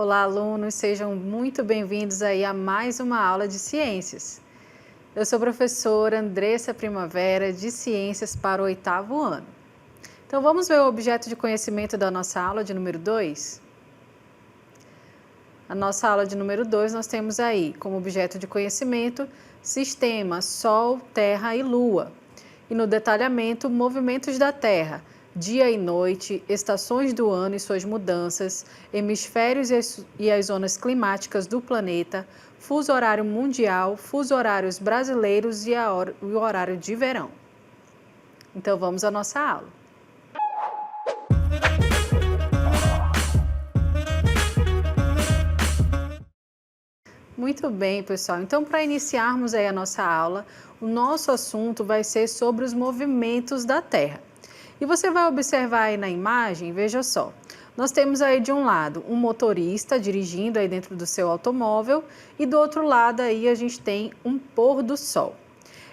Olá, alunos, sejam muito bem-vindos aí a mais uma aula de ciências. Eu sou a professora Andressa Primavera, de Ciências para o 8º ano. Então, vamos ver o objeto de conhecimento da nossa aula de número 2? A nossa aula de número 2, nós temos aí como objeto de conhecimento sistema, Sol, Terra e Lua. E no detalhamento, movimentos da Terra, dia e noite, estações do ano e suas mudanças, hemisférios e as zonas climáticas do planeta, fuso horário mundial, fuso horários brasileiros e o horário de verão. Então vamos à nossa aula. Muito bem, pessoal. Então, para iniciarmos aí a nossa aula, o nosso assunto vai ser sobre os movimentos da Terra. E você vai observar aí na imagem, veja só, nós temos aí de um lado um motorista dirigindo aí dentro do seu automóvel e do outro lado aí a gente tem um pôr do sol.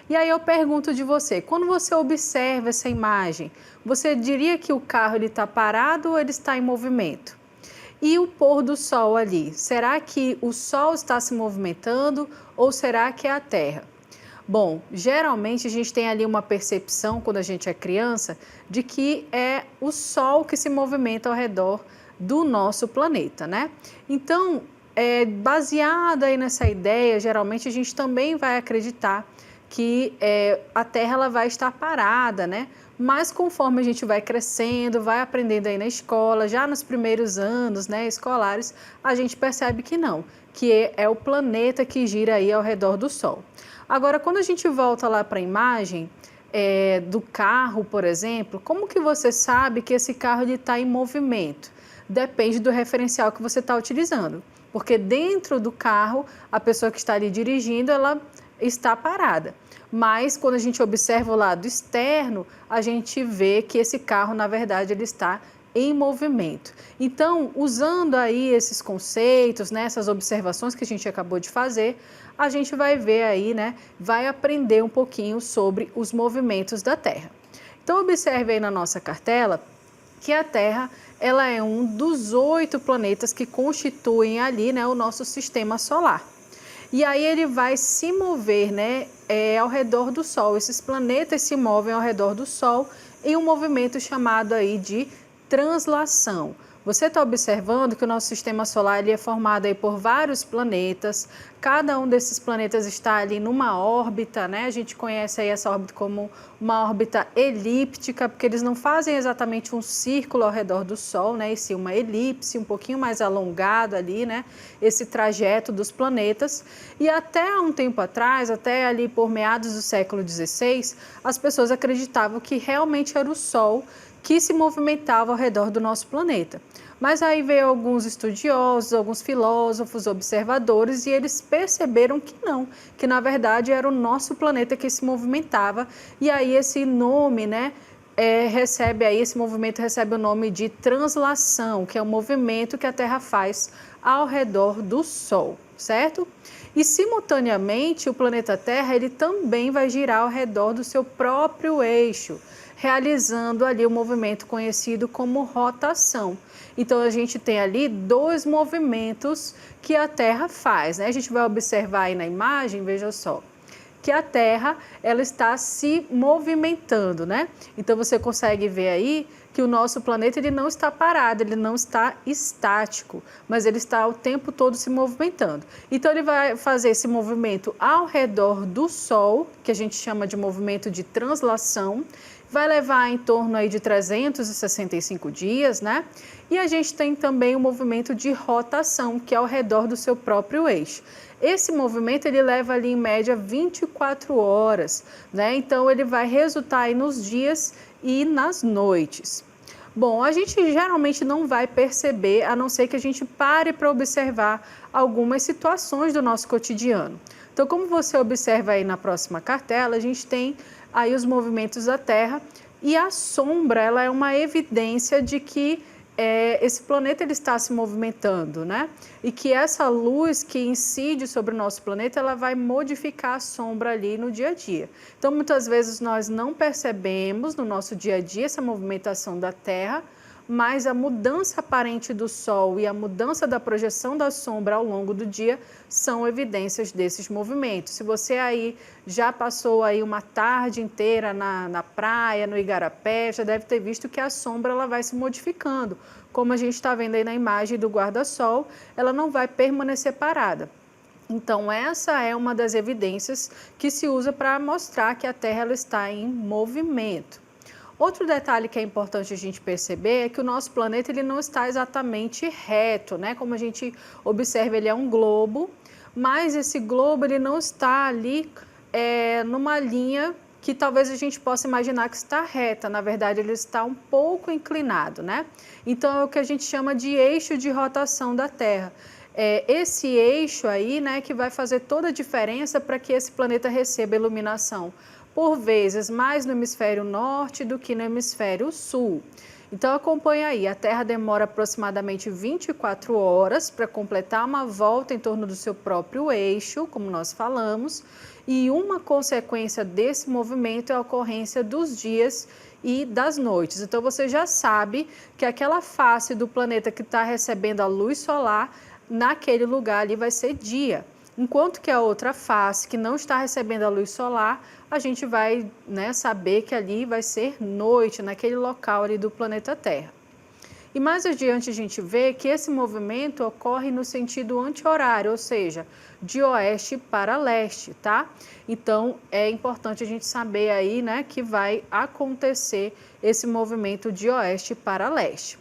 E aí eu pergunto de você, quando você observa essa imagem, você diria que o carro está parado ou ele está em movimento? E o pôr do sol ali, será que o sol está se movimentando ou será que é a Terra? Bom, geralmente a gente tem ali uma percepção, quando a gente é criança, de que é o Sol que se movimenta ao redor do nosso planeta, né? Então, baseado aí nessa ideia, geralmente a gente também vai acreditar que a Terra ela vai estar parada, né? Mas conforme a gente vai crescendo, vai aprendendo aí na escola, já nos primeiros anos, né, escolares, a gente percebe que não, que é o planeta que gira aí ao redor do Sol. Agora, quando a gente volta lá para a imagem do carro, por exemplo, como que você sabe que esse carro está em movimento? Depende do referencial que você está utilizando, porque dentro do carro, a pessoa que está ali dirigindo, ela está parada. Mas quando a gente observa o lado externo, a gente vê que esse carro, na verdade, ele está em movimento. Então, usando aí esses conceitos, né, essas observações que a gente acabou de fazer, a gente vai ver aí, né, vai aprender um pouquinho sobre os movimentos da Terra. Então, observe aí na nossa cartela que a Terra, ela é um dos 8 planetas que constituem ali, né, o nosso sistema solar. E aí ele vai se mover, né, ao redor do Sol. Esses planetas se movem ao redor do Sol em um movimento chamado aí de translação. Você está observando que o nosso sistema solar ele é formado aí por vários planetas, cada um desses planetas está ali numa órbita, né? A gente conhece aí essa órbita como uma órbita elíptica, porque eles não fazem exatamente um círculo ao redor do Sol, né? E sim uma elipse, um pouquinho mais alongado ali, né? Esse trajeto dos planetas. E até um tempo atrás, até ali por meados do século XVI, as pessoas acreditavam que realmente era o Sol que se movimentava ao redor do nosso planeta. Mas aí veio alguns estudiosos, alguns filósofos, observadores, e eles perceberam que não, que na verdade era o nosso planeta que se movimentava, e aí esse nome, né, esse movimento recebe o nome de translação, que é o movimento que a Terra faz ao redor do Sol, certo? E simultaneamente o planeta Terra, ele também vai girar ao redor do seu próprio eixo, realizando ali o movimento conhecido como rotação. Então a gente tem ali 2 movimentos que a Terra faz, né? A gente vai observar aí na imagem, veja só, que a Terra ela está se movimentando, né? Então você consegue ver aí que o nosso planeta ele não está parado, ele não está estático, mas ele está o tempo todo se movimentando. Então ele vai fazer esse movimento ao redor do Sol, que a gente chama de movimento de translação, vai levar em torno aí de 365 dias, né? E a gente tem também o movimento de rotação, que é ao redor do seu próprio eixo. Esse movimento ele leva ali em média 24 horas, né? Então ele vai resultar aí nos dias e nas noites. Bom, a gente geralmente não vai perceber, a não ser que a gente pare para observar algumas situações do nosso cotidiano. Então, como você observa aí na próxima cartela, a gente tem aí os movimentos da Terra e a sombra, ela é uma evidência de que esse planeta ele está se movimentando, né? E que essa luz que incide sobre o nosso planeta, ela vai modificar a sombra ali no dia a dia. Então, muitas vezes nós não percebemos no nosso dia a dia essa movimentação da Terra, mas a mudança aparente do Sol e a mudança da projeção da sombra ao longo do dia são evidências desses movimentos. Se você aí já passou aí uma tarde inteira na praia, no igarapé, já deve ter visto que a sombra ela vai se modificando. Como a gente está vendo aí na imagem do guarda-sol, ela não vai permanecer parada. Então, essa é uma das evidências que se usa para mostrar que a Terra ela está em movimento. Outro detalhe que é importante a gente perceber é que o nosso planeta ele não está exatamente reto, né? Como a gente observa, ele é um globo, mas esse globo ele não está ali numa linha que talvez a gente possa imaginar que está reta. Na verdade, ele está um pouco inclinado, né? Então, é o que a gente chama de eixo de rotação da Terra. É esse eixo aí, né, que vai fazer toda a diferença para que esse planeta receba iluminação, por vezes mais no hemisfério norte do que no hemisfério sul. Então acompanha aí, a Terra demora aproximadamente 24 horas para completar uma volta em torno do seu próprio eixo, como nós falamos, e uma consequência desse movimento é a ocorrência dos dias e das noites. Então você já sabe que aquela face do planeta que está recebendo a luz solar, naquele lugar ali vai ser dia. Enquanto que a outra face, que não está recebendo a luz solar, a gente vai, né, saber que ali vai ser noite, naquele local ali do planeta Terra. E mais adiante a gente vê que esse movimento ocorre no sentido anti-horário, ou seja, de oeste para leste, tá? Então, é importante a gente saber aí, né, que vai acontecer esse movimento de oeste para leste.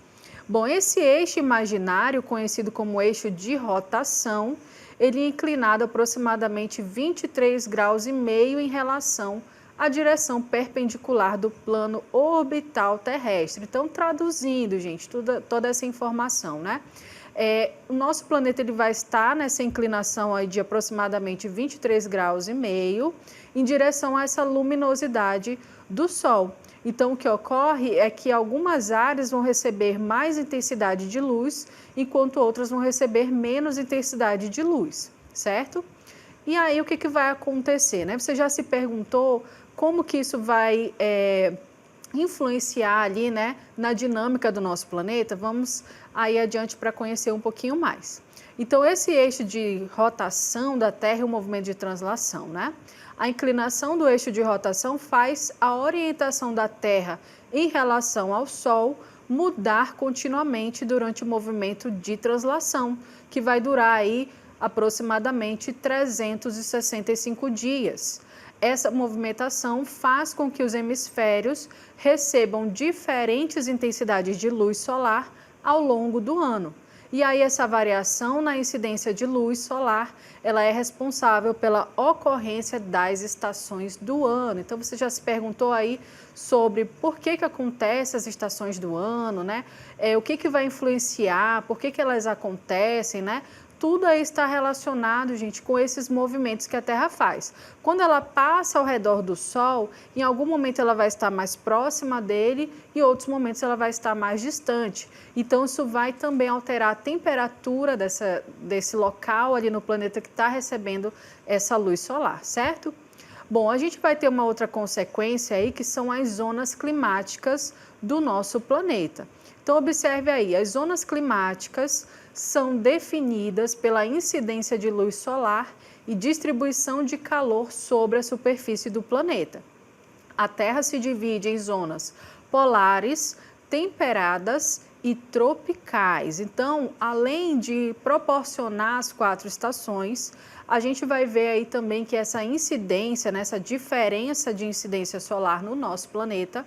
Bom, esse eixo imaginário, conhecido como eixo de rotação, ele é inclinado aproximadamente 23,5 graus em relação à direção perpendicular do plano orbital terrestre. Então, traduzindo, gente, toda essa informação, né? O nosso planeta ele vai estar nessa inclinação aí de aproximadamente 23,5 graus em direção a essa luminosidade do Sol. Então, o que ocorre é que algumas áreas vão receber mais intensidade de luz, enquanto outras vão receber menos intensidade de luz, certo? E aí, o que vai acontecer, né? Você já se perguntou como que isso vai influenciar ali, né, na dinâmica do nosso planeta? Vamos aí adiante para conhecer um pouquinho mais. Então, esse eixo de rotação da Terra é um movimento de translação, né? A inclinação do eixo de rotação faz a orientação da Terra em relação ao Sol mudar continuamente durante o movimento de translação, que vai durar aí aproximadamente 365 dias. Essa movimentação faz com que os hemisférios recebam diferentes intensidades de luz solar ao longo do ano. E aí essa variação na incidência de luz solar, ela é responsável pela ocorrência das estações do ano. Então você já se perguntou aí sobre por que acontecem as estações do ano, né? O que vai influenciar, por que elas acontecem, né? Tudo aí está relacionado, gente, com esses movimentos que a Terra faz. Quando ela passa ao redor do Sol, em algum momento ela vai estar mais próxima dele e em outros momentos ela vai estar mais distante. Então, isso vai também alterar a temperatura desse local ali no planeta que está recebendo essa luz solar, certo? Bom, a gente vai ter uma outra consequência aí, que são as zonas climáticas do nosso planeta. Então, observe aí, as zonas climáticas são definidas pela incidência de luz solar e distribuição de calor sobre a superfície do planeta. A Terra se divide em zonas polares, temperadas e tropicais. Então, além de proporcionar as 4 estações, a gente vai ver aí também que essa incidência, né, essa diferença de incidência solar no nosso planeta,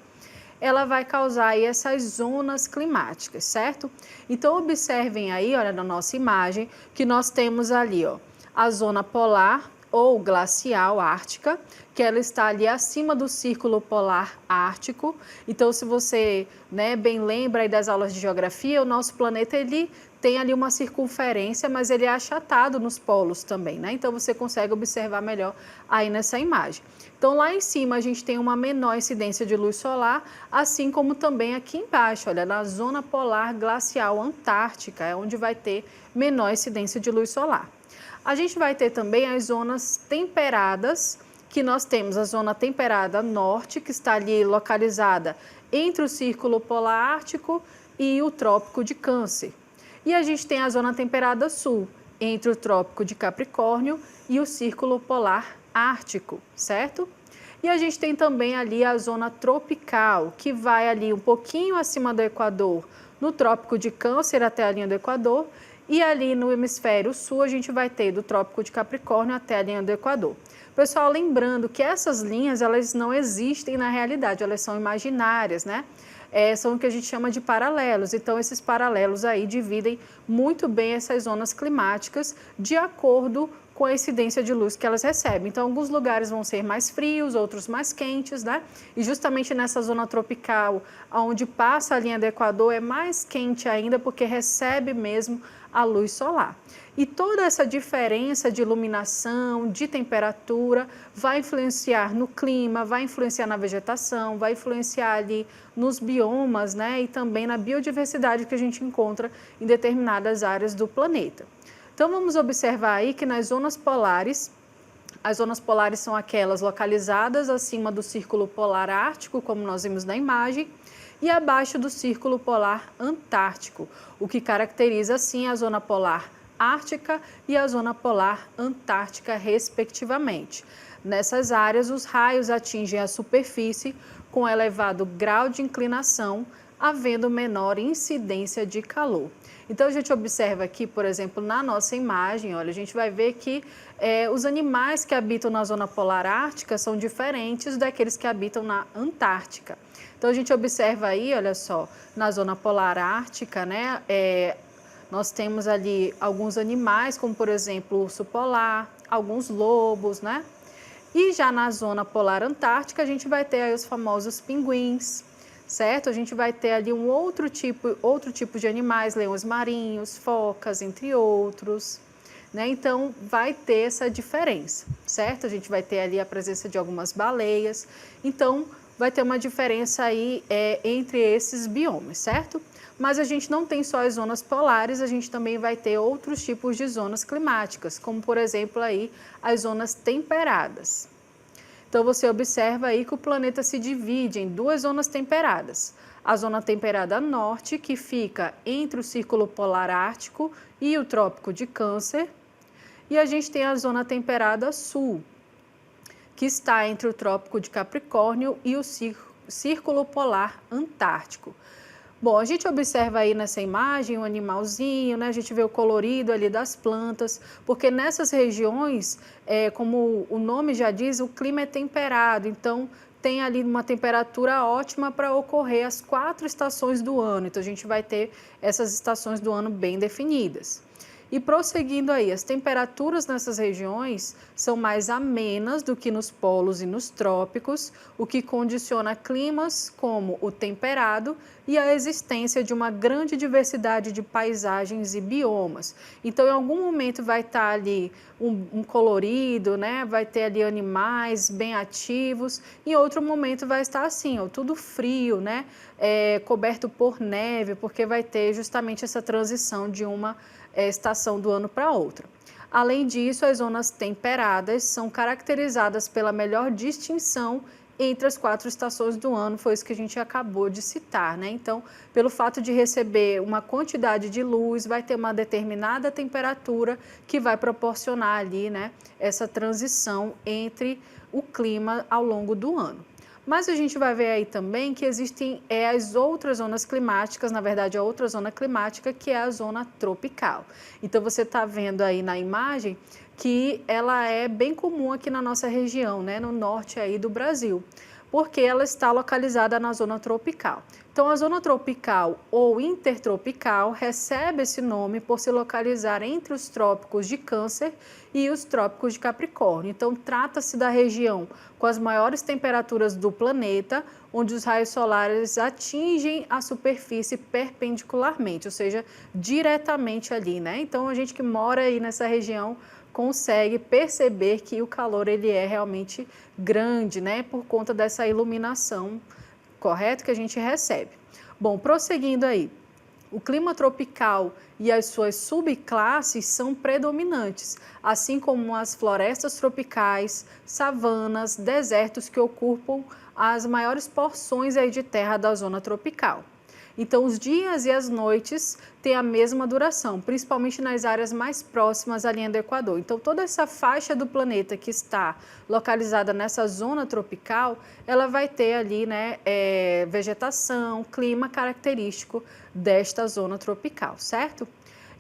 ela vai causar aí essas zonas climáticas, certo? Então, observem aí, olha, na nossa imagem, que nós temos ali, ó, a zona polar ou glacial ártica, que ela está ali acima do círculo polar ártico. Então, se você, né, bem lembra aí das aulas de geografia, o nosso planeta, ele tem ali uma circunferência, mas ele é achatado nos polos também, né? Então, você consegue observar melhor aí nessa imagem. Então, lá em cima a gente tem uma menor incidência de luz solar, assim como também aqui embaixo, olha, na zona polar glacial antártica, é onde vai ter menor incidência de luz solar. A gente vai ter também as zonas temperadas, que nós temos a zona temperada norte, que está ali localizada entre o círculo polar ártico e o Trópico de Câncer. E a gente tem a zona temperada sul, entre o Trópico de Capricórnio e o Círculo Polar Ártico, certo? E a gente tem também ali a zona tropical, que vai ali um pouquinho acima do Equador, no Trópico de Câncer até a linha do Equador, e ali no hemisfério sul a gente vai ter do Trópico de Capricórnio até a linha do Equador. Pessoal, lembrando que essas linhas, elas não existem na realidade, elas são imaginárias, né? São o que a gente chama de paralelos. Então, esses paralelos aí dividem muito bem essas zonas climáticas de acordo com a incidência de luz que elas recebem. Então, alguns lugares vão ser mais frios, outros mais quentes, né? E justamente nessa zona tropical, onde passa a linha do Equador, é mais quente ainda porque recebe mesmo a luz solar. E toda essa diferença de iluminação, de temperatura, vai influenciar no clima, vai influenciar na vegetação, vai influenciar ali nos biomas, né? E também na biodiversidade que a gente encontra em determinadas áreas do planeta. Então, vamos observar aí que nas zonas polares, as zonas polares são aquelas localizadas acima do Círculo Polar Ártico, como nós vimos na imagem, e abaixo do Círculo Polar Antártico, o que caracteriza, assim, a zona polar ártica e a zona polar antártica, respectivamente. Nessas áreas, os raios atingem a superfície com elevado grau de inclinação, havendo menor incidência de calor. Então, a gente observa aqui, por exemplo, na nossa imagem, olha, a gente vai ver que os animais que habitam na zona polar ártica são diferentes daqueles que habitam na Antártica. Então, a gente observa aí, olha só, na zona polar ártica, né, nós temos ali alguns animais, como, por exemplo, o urso polar, alguns lobos, né? E já na zona polar antártica, a gente vai ter aí os famosos pinguins, certo? A gente vai ter ali um outro tipo de animais, leões marinhos, focas, entre outros, né? Então, vai ter essa diferença, certo? A gente vai ter ali a presença de algumas baleias, então vai ter uma diferença aí entre esses biomas, certo? Mas a gente não tem só as zonas polares, a gente também vai ter outros tipos de zonas climáticas, como por exemplo aí as zonas temperadas. Então, você observa aí que o planeta se divide em duas zonas temperadas. A zona temperada norte, que fica entre o Círculo Polar Ártico e o Trópico de Câncer. E a gente tem a zona temperada sul, que está entre o Trópico de Capricórnio e o Círculo Polar Antártico. Bom, a gente observa aí nessa imagem um animalzinho, né? A gente vê o colorido ali das plantas, porque nessas regiões, como o nome já diz, o clima é temperado, então tem ali uma temperatura ótima para ocorrer as 4 estações do ano. Então, a gente vai ter essas estações do ano bem definidas. E prosseguindo aí, as temperaturas nessas regiões são mais amenas do que nos polos e nos trópicos, o que condiciona climas como o temperado e a existência de uma grande diversidade de paisagens e biomas. Então, em algum momento vai estar ali um colorido, né? Vai ter ali animais bem ativos, em outro momento vai estar assim, ó, tudo frio, né? Coberto por neve, porque vai ter justamente essa transição de uma estação do ano para outra. Além disso, as zonas temperadas são caracterizadas pela melhor distinção entre as 4 estações do ano, foi isso que a gente acabou de citar, né? Então, pelo fato de receber uma quantidade de luz, vai ter uma determinada temperatura que vai proporcionar ali, né, essa transição entre o clima ao longo do ano. Mas a gente vai ver aí também que existem as outras zonas climáticas, na verdade a outra zona climática, que é a zona tropical. Então, você está vendo aí na imagem que ela é bem comum aqui na nossa região, né, no norte aí do Brasil, porque ela está localizada na zona tropical. Então, a zona tropical ou intertropical recebe esse nome por se localizar entre os trópicos de Câncer e os trópicos de Capricórnio. Então, trata-se da região com as maiores temperaturas do planeta, onde os raios solares atingem a superfície perpendicularmente, ou seja, diretamente ali, né? Então, a gente que mora aí nessa região consegue perceber que o calor ele é realmente grande, né? Por conta dessa iluminação, correto, que a gente recebe. Bom, prosseguindo aí, o clima tropical e as suas subclasses são predominantes, assim como as florestas tropicais, savanas, desertos que ocupam as maiores porções aí de terra da zona tropical. Então, os dias e as noites têm a mesma duração, principalmente nas áreas mais próximas à linha do Equador. Então, toda essa faixa do planeta que está localizada nessa zona tropical, ela vai ter ali, né, vegetação, clima característico desta zona tropical, certo?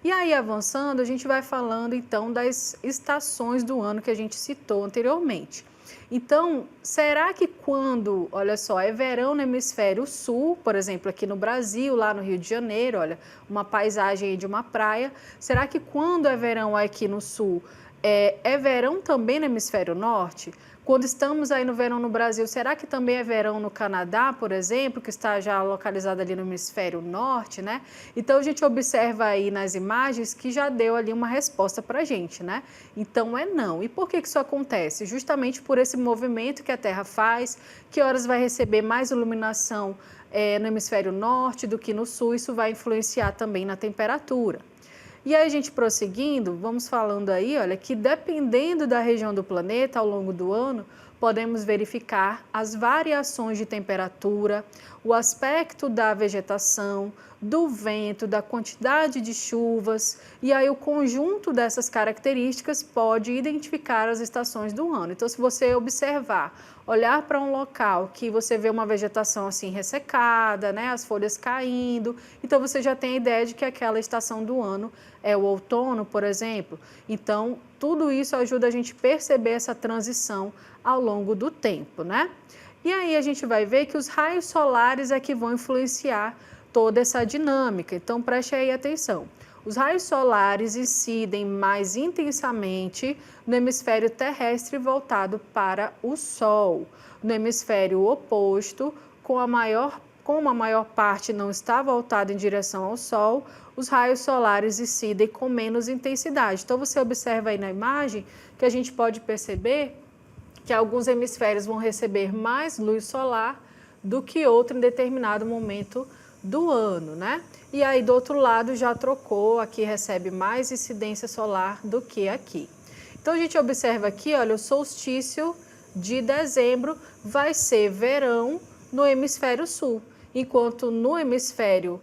E aí, avançando, a gente vai falando então das estações do ano que a gente citou anteriormente. Então, será que quando, olha só, é verão no hemisfério sul, por exemplo, aqui no Brasil, lá no Rio de Janeiro, olha, uma paisagem de uma praia, será que quando é verão aqui no sul, é verão também no hemisfério norte? Quando estamos aí no verão no Brasil, será que também é verão no Canadá, por exemplo, que está já localizado ali no hemisfério norte, né? Então, a gente observa aí nas imagens que já deu ali uma resposta para a gente, né? Então, é não. E por que isso acontece? Justamente por esse movimento que a Terra faz, que horas vai receber mais iluminação no hemisfério norte do que no sul, isso vai influenciar também na temperatura. E aí, a gente prosseguindo, vamos falando aí, olha, que dependendo da região do planeta ao longo do ano, podemos verificar as variações de temperatura, o aspecto da vegetação, do vento, da quantidade de chuvas, e aí o conjunto dessas características pode identificar as estações do ano. Então, se você observar, olhar para um local que você vê uma vegetação assim ressecada, né, as folhas caindo, então você já tem a ideia de que aquela estação do ano é o outono, por exemplo. Então, tudo isso ajuda a gente a perceber essa transição ao longo do tempo, né? E aí a gente vai ver que os raios solares é que vão influenciar toda essa dinâmica. Então, preste aí atenção. Os raios solares incidem mais intensamente no hemisfério terrestre voltado para o Sol. No hemisfério oposto, como a maior parte não está voltada em direção ao Sol, os raios solares incidem com menos intensidade. Então, você observa aí na imagem que a gente pode perceber que alguns hemisférios vão receber mais luz solar do que outro em determinado momento do ano, né? E aí, do outro lado, já trocou, aqui recebe mais incidência solar do que aqui. Então, a gente observa aqui, olha, o solstício de dezembro vai ser verão no hemisfério sul, enquanto no hemisfério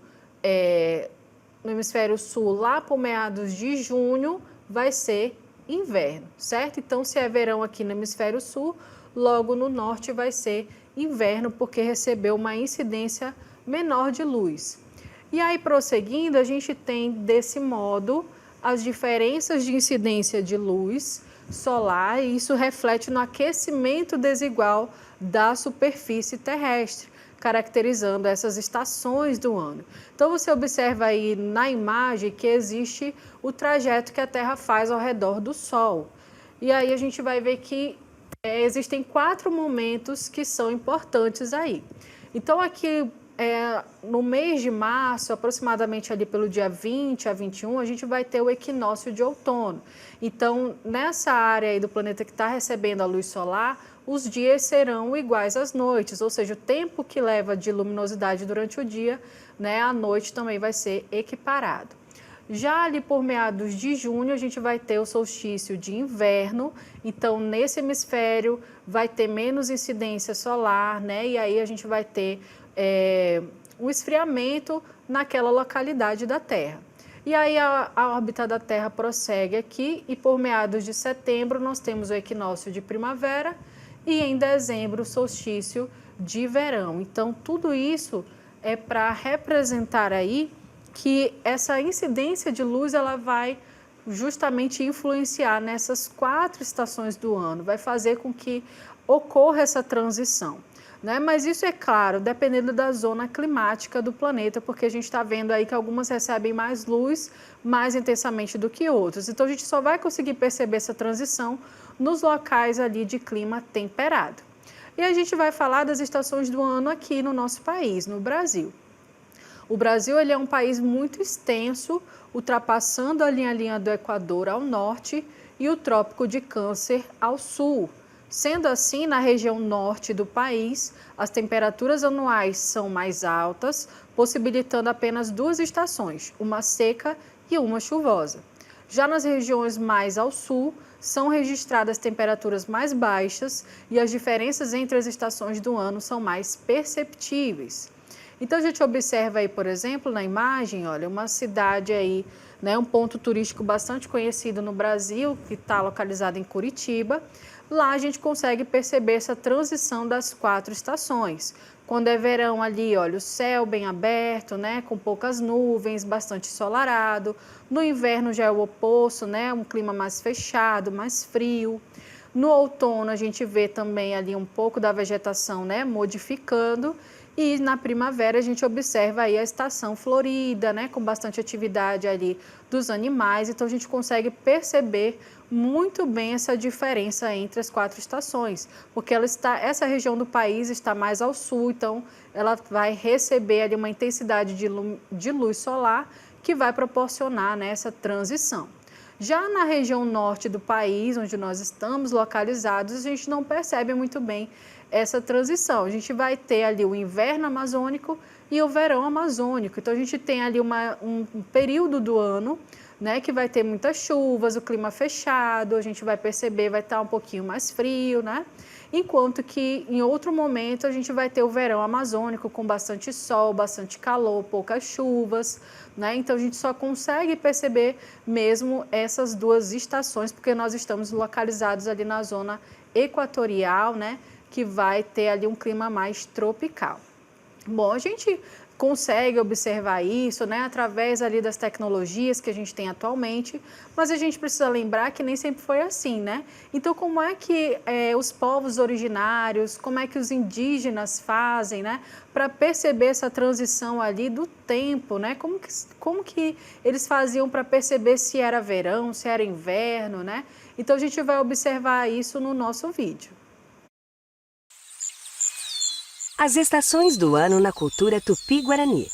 sul, lá por meados de junho, vai ser inverno, certo? Então, se é verão aqui no hemisfério sul, logo no norte vai ser inverno, porque recebeu uma incidência menor de luz. E aí, prosseguindo, a gente tem desse modo as diferenças de incidência de luz solar, e isso reflete no aquecimento desigual da superfície terrestre, caracterizando essas estações do ano. Então, você observa aí na imagem que existe o trajeto que a Terra faz ao redor do Sol. E aí a gente vai ver que existem 4 momentos que são importantes aí. Então, aqui no mês de março, aproximadamente ali pelo dia 20 a 21, a gente vai ter o equinócio de outono. Então, nessa área aí do planeta que está recebendo a luz solar, os dias serão iguais às noites, ou seja, o tempo que leva de luminosidade durante o dia, né, à noite também vai ser equiparado. Já ali por meados de junho, a gente vai ter o solstício de inverno, então nesse hemisfério vai ter menos incidência solar, né, e aí a gente vai ter um esfriamento naquela localidade da Terra. E aí a órbita da Terra prossegue aqui e por meados de setembro nós temos o equinócio de primavera e em dezembro o solstício de verão. Então tudo isso é para representar aí que essa incidência de luz ela vai justamente influenciar nessas 4 estações do ano, vai fazer com que ocorra essa transição. Né? Mas isso é claro, dependendo da zona climática do planeta, porque a gente está vendo aí que algumas recebem mais luz mais intensamente do que outras. Então, a gente só vai conseguir perceber essa transição nos locais ali de clima temperado. E a gente vai falar das estações do ano aqui no nosso país, no Brasil. O Brasil ele é um país muito extenso, ultrapassando a linha do Equador ao norte e o Trópico de Câncer ao sul. Sendo assim, na região norte do país, as temperaturas anuais são mais altas, possibilitando apenas 2 estações, uma seca e uma chuvosa. Já nas regiões mais ao sul, são registradas temperaturas mais baixas e as diferenças entre as estações do ano são mais perceptíveis. Então a gente observa aí, por exemplo, na imagem, olha, uma cidade aí, né, um ponto turístico bastante conhecido no Brasil, que está localizado em Curitiba. Lá a gente consegue perceber essa transição das 4 estações. Quando é verão ali, olha, o céu bem aberto, né, com poucas nuvens, bastante ensolarado. No inverno já é o oposto, né, um clima mais fechado, mais frio. No outono a gente vê também ali um pouco da vegetação, né, modificando. E na primavera a gente observa aí a estação florida, né, com bastante atividade ali dos animais. Então a gente consegue perceber muito bem essa diferença entre as 4 estações, porque essa região do país está mais ao sul, então ela vai receber ali uma intensidade de luz solar que vai proporcionar, né, essa transição. Já na região norte do país, onde nós estamos localizados, a gente não percebe muito bem essa transição. A gente vai ter ali o inverno amazônico e o verão amazônico. Então, a gente tem ali um período do ano, né, que vai ter muitas chuvas, o clima fechado, a gente vai perceber, vai estar um pouquinho mais frio, né? Enquanto que em outro momento a gente vai ter o verão amazônico com bastante sol, bastante calor, poucas chuvas, né? Então a gente só consegue perceber mesmo essas 2 estações, porque nós estamos localizados ali na zona equatorial, né? Que vai ter ali um clima mais tropical. Bom, a gente consegue observar isso, né, através ali das tecnologias que a gente tem atualmente, mas a gente precisa lembrar que nem sempre foi assim, né? Então, como é que os povos originários, como é que os indígenas fazem, né, para perceber essa transição ali do tempo, né? Como que eles faziam para perceber se era verão, se era inverno, né? Então, a gente vai observar isso no nosso vídeo. As estações do ano na cultura Tupi-Guarani.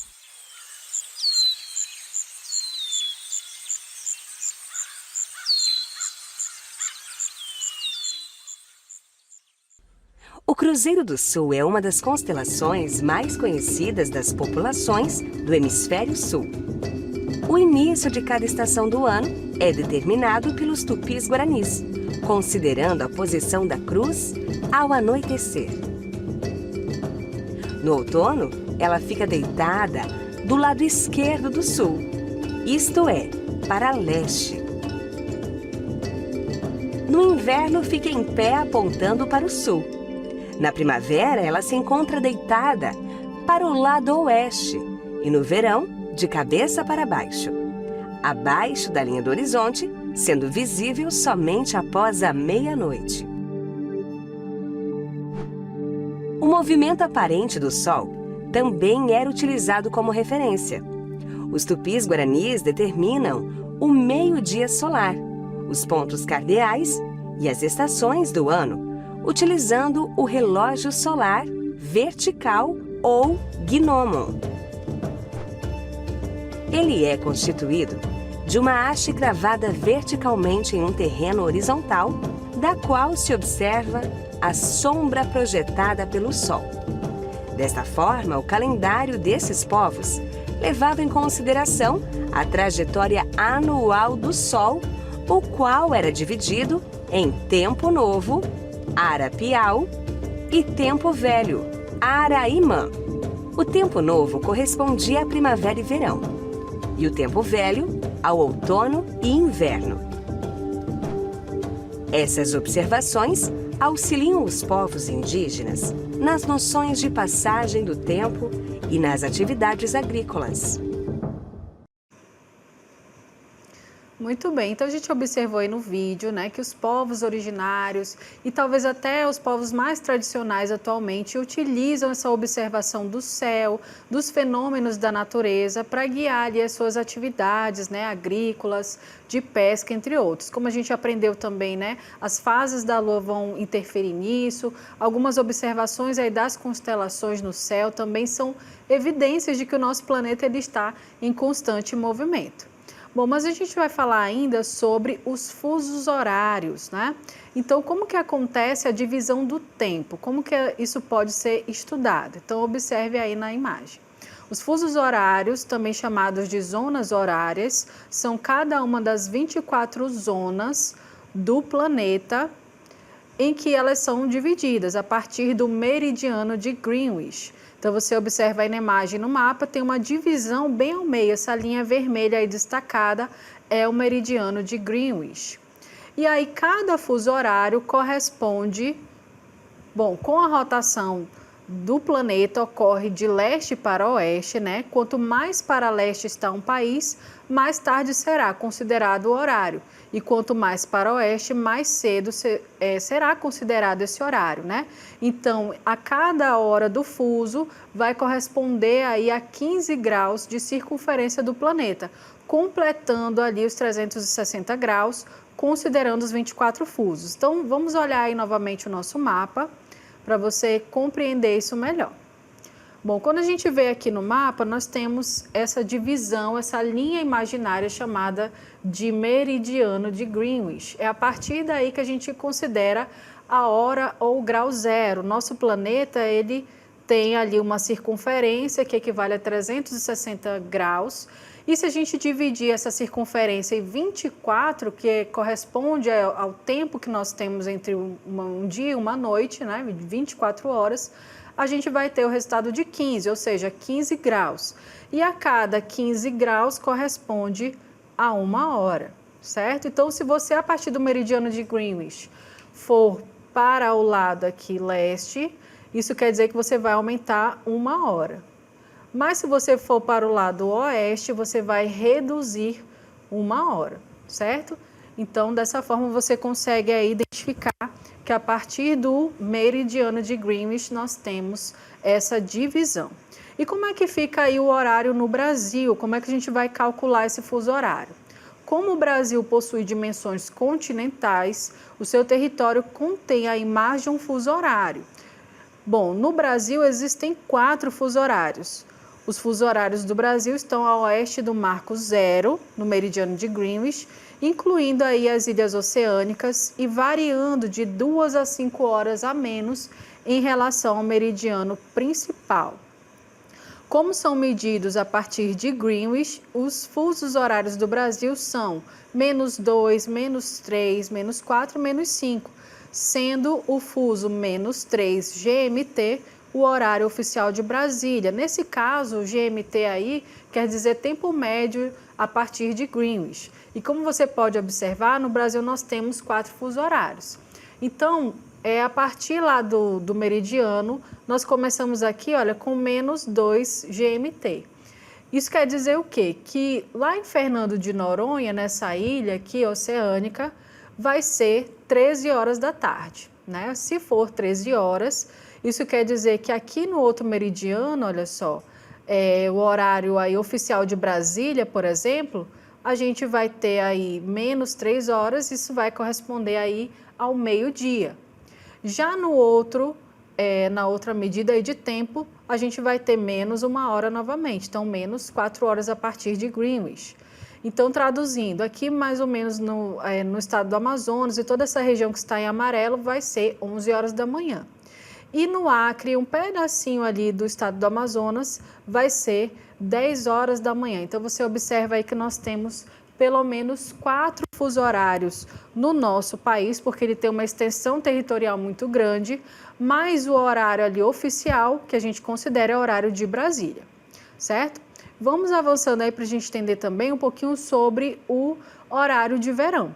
O Cruzeiro do Sul é uma das constelações mais conhecidas das populações do Hemisfério Sul. O início de cada estação do ano é determinado pelos tupis-guaranis, considerando a posição da cruz ao anoitecer. No outono, ela fica deitada do lado esquerdo do sul, isto é, para leste. No inverno, fica em pé apontando para o sul. Na primavera, ela se encontra deitada para o lado oeste e no verão, de cabeça para baixo, abaixo da linha do horizonte, sendo visível somente após a meia-noite. O movimento aparente do Sol também era utilizado como referência. Os tupis-guaranis determinam o meio-dia solar, os pontos cardeais e as estações do ano, utilizando o relógio solar vertical ou gnomon. Ele é constituído de uma haste cravada verticalmente em um terreno horizontal, da qual se observa a sombra projetada pelo Sol. Desta forma, o calendário desses povos levava em consideração a trajetória anual do Sol, o qual era dividido em Tempo Novo, Arapiau, e Tempo Velho, Araimã. O Tempo Novo correspondia à primavera e verão, e o Tempo Velho ao outono e inverno. Essas observações auxiliam os povos indígenas nas noções de passagem do tempo e nas atividades agrícolas. Muito bem, então a gente observou aí no vídeo, né, que os povos originários e talvez até os povos mais tradicionais atualmente utilizam essa observação do céu, dos fenômenos da natureza para guiar ali as suas atividades, né, agrícolas, de pesca, entre outros. Como a gente aprendeu também, né, as fases da lua vão interferir nisso, algumas observações aí das constelações no céu também são evidências de que o nosso planeta ele está em constante movimento. Bom, mas a gente vai falar ainda sobre os fusos horários, né? Então, como que acontece a divisão do tempo? Como que isso pode ser estudado? Então, observe aí na imagem. Os fusos horários, também chamados de zonas horárias, são cada uma das 24 zonas do planeta em que elas são divididas a partir do meridiano de Greenwich. Então, você observa aí na imagem no mapa, tem uma divisão bem ao meio, essa linha vermelha aí destacada é o meridiano de Greenwich. E aí, cada fuso horário corresponde, com a rotação do planeta ocorre de leste para oeste, né? Quanto mais para leste está um país, mais tarde será considerado o horário. E quanto mais para oeste, mais cedo será considerado esse horário, né? Então, a cada hora do fuso vai corresponder aí a 15 graus de circunferência do planeta, completando ali os 360 graus, considerando os 24 fusos. Então, vamos olhar aí novamente o nosso mapa, para você compreender isso melhor. Bom, quando a gente vê aqui no mapa, nós temos essa divisão, essa linha imaginária chamada de meridiano de Greenwich. É a partir daí que a gente considera a hora ou o grau zero. Nosso planeta, ele tem ali uma circunferência que equivale a 360 graus. E se a gente dividir essa circunferência em 24, que corresponde ao tempo que nós temos entre um dia e uma noite, né, 24 horas, a gente vai ter o resultado de 15, ou seja, 15 graus. E a cada 15 graus corresponde a uma hora, certo? Então, se você, a partir do meridiano de Greenwich, for para o lado aqui leste, isso quer dizer que você vai aumentar uma hora. Mas se você for para o lado oeste, você vai reduzir uma hora, certo? Então, dessa forma, você consegue aí identificar que a partir do meridiano de Greenwich nós temos essa divisão. E como é que fica aí o horário no Brasil? Como é que a gente vai calcular esse fuso horário? Como o Brasil possui dimensões continentais, o seu território contém aí mais de um fuso horário. Bom, no Brasil existem 4 fusos horários. Os fusos horários do Brasil estão a oeste do Marco Zero, no meridiano de Greenwich, incluindo aí as ilhas oceânicas e variando de 2 a 5 horas a menos em relação ao meridiano principal. Como são medidos a partir de Greenwich, os fusos horários do Brasil são -2, -3, -4, -5, sendo o fuso -3 GMT o horário oficial de Brasília. Nesse caso, o GMT aí quer dizer tempo médio a partir de Greenwich. E como você pode observar, no Brasil nós temos 4 fusos horários. Então, a partir lá do meridiano, nós começamos aqui, olha, com -2 GMT. Isso quer dizer o quê? Que lá em Fernando de Noronha, nessa ilha aqui oceânica, vai ser 13 horas da tarde, né? Se for 13 horas, isso quer dizer que aqui no outro meridiano, olha só, o horário aí oficial de Brasília, por exemplo, a gente vai ter aí -3 horas, isso vai corresponder aí ao meio-dia. Já no outro, na outra medida aí de tempo, a gente vai ter -1 hora novamente, então -4 horas a partir de Greenwich. Então, traduzindo, aqui mais ou menos no estado do Amazonas e toda essa região que está em amarelo vai ser 11 horas da manhã. E no Acre, um pedacinho ali do estado do Amazonas vai ser 10 horas da manhã. Então, você observa aí que nós temos pelo menos 4 fusos horários no nosso país, porque ele tem uma extensão territorial muito grande, mais o horário ali oficial, que a gente considera o horário de Brasília, certo? Vamos avançando aí para a gente entender também um pouquinho sobre o horário de verão.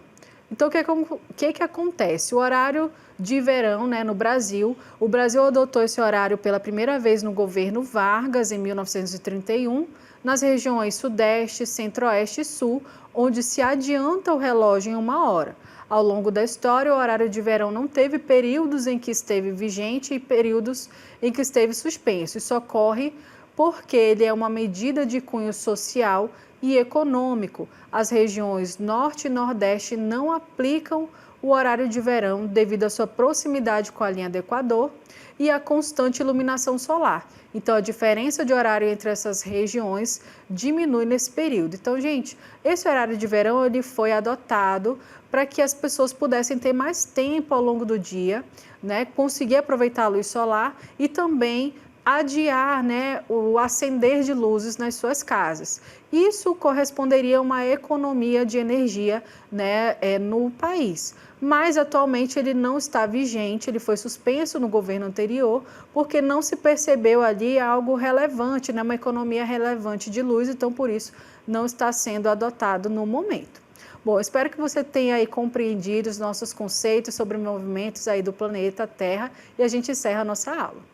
Então, o que acontece? O horário de verão, né, no Brasil, o Brasil adotou esse horário pela primeira vez no governo Vargas, em 1931, nas regiões Sudeste, Centro-Oeste e Sul, onde se adianta o relógio em 1 hora. Ao longo da história, o horário de verão não teve períodos em que esteve vigente e períodos em que esteve suspenso. Isso ocorre porque ele é uma medida de cunho social e econômico. As regiões Norte e Nordeste não aplicam o horário de verão devido à sua proximidade com a linha do Equador e à constante iluminação solar. Então, a diferença de horário entre essas regiões diminui nesse período. Então, gente, esse horário de verão ele foi adotado para que as pessoas pudessem ter mais tempo ao longo do dia, né, conseguir aproveitar a luz solar e também adiar, né, o acender de luzes nas suas casas. Isso corresponderia a uma economia de energia, né, no país. Mas atualmente ele não está vigente, ele foi suspenso no governo anterior, porque não se percebeu ali algo relevante, né, uma economia relevante de luz, então por isso não está sendo adotado no momento. Bom, espero que você tenha aí compreendido os nossos conceitos sobre movimentos aí do planeta Terra e a gente encerra a nossa aula.